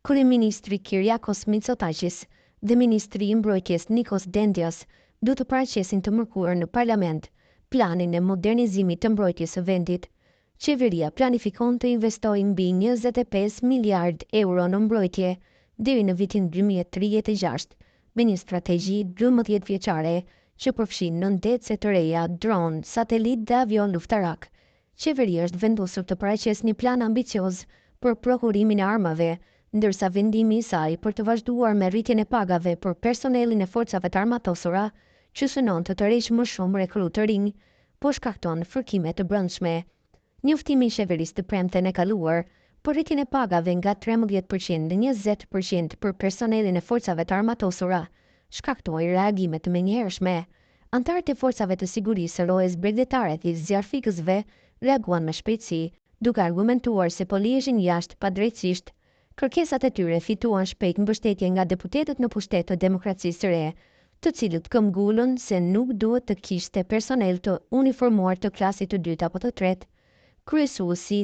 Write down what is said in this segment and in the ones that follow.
Kryeministri Kyriakos Mitsotakis dhe Ministri i Mbrojtjes Nikos Dendias du të paraqesin të mërkurë në parlament planin e modernizimit të mbrojtjes së vendit. Qeveria planifikon të investojë mbi 25 miliard euro në mbrojtje deri në vitin 2036 me një strategji 12 vjeçare që përfshin 9 dece të reja, dron, satelit dhe avion luftarak. Qeveria është vendosur të paraqesë një plan ambicioz për prokurimin e armave, ndërsa vendimi i saj për të vazhduar me rritjen e pagave për personelin e forcave të armatosura, që synon të tërheqë më shumë rekrutë të rinj, po shkakton fërkime të brendshme. Njoftimi i qeverisë të premten e kaluar për rritjen e pagave nga 13% në 20% për personelin e forcave të armatosura shkaktoi reagime të menjëhershme. Antarët e forcave të sigurisë së rojës bregdetare të zjarfikësve reaguan me shpejtësi, duke argumentuar se po lihesin jashtë padrejtësisht. Kërkesat e tyre fituan shpejt mbështetje nga deputetët në pushtet të demokracisë së re, të cilët këmbgulën se nuk duhet të kishte personel të uniformuar të klasit të dytë apo të tretë. Kryesuesi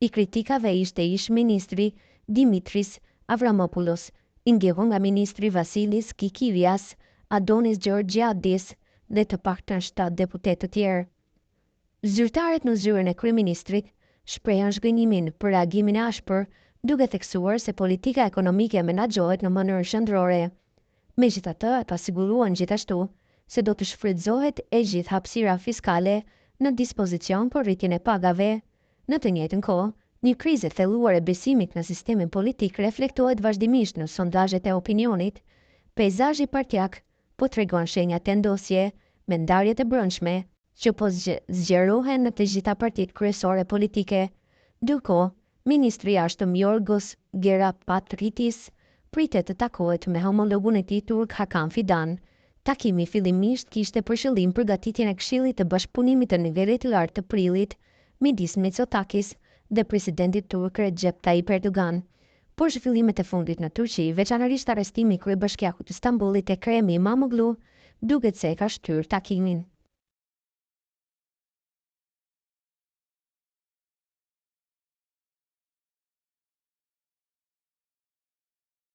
i kritikave ishte ish-ministri Dimitris Avramopoulos, i ndjehur nga ministri Vasilis Kikivias, Adonis Georgiadis dhe të paktën 7 deputetë të tjerë. Zyrtarët në zyrën e kryeministrit shprehën zhgënjimin për reagimin e ashpër, duke theksuar se politika ekonomike menaxhohet në mënyrë qendrore. Megjithatë, ata siguruan gjithashtu se do të shfrytëzohet e gjithë hapësira fiskale në dispozicion për rritjen e pagave. Në të njëjtën kohë, një krizë e thelluar e besimit në sistemin politik reflektohet vazhdimisht në sondazhet e opinionit. Peizazhi partjak po tregon shenja tendosje me ndarjet e brendshme që po zgjerohen në të gjitha partitë kryesore politike. Ndërkohë, ministri i jashtëm Yorgos Gerapatritis pritet të takohet me homologun e tij turk Hakan Fidan. Takimi fillimisht kishte për qëllim përgatitjen e Këshillit të Bashkëpunimit të nivelit të lartë të prillit midis Mitsotakis dhe presidentit turk Recep Tayyip Erdogan. Por zhvillimet e fundit në Turqi, veçanërisht arrestimi i kryebashkiakut të Stambollit Ekrem İmamoğlu, duket se ka shtyrë takimin.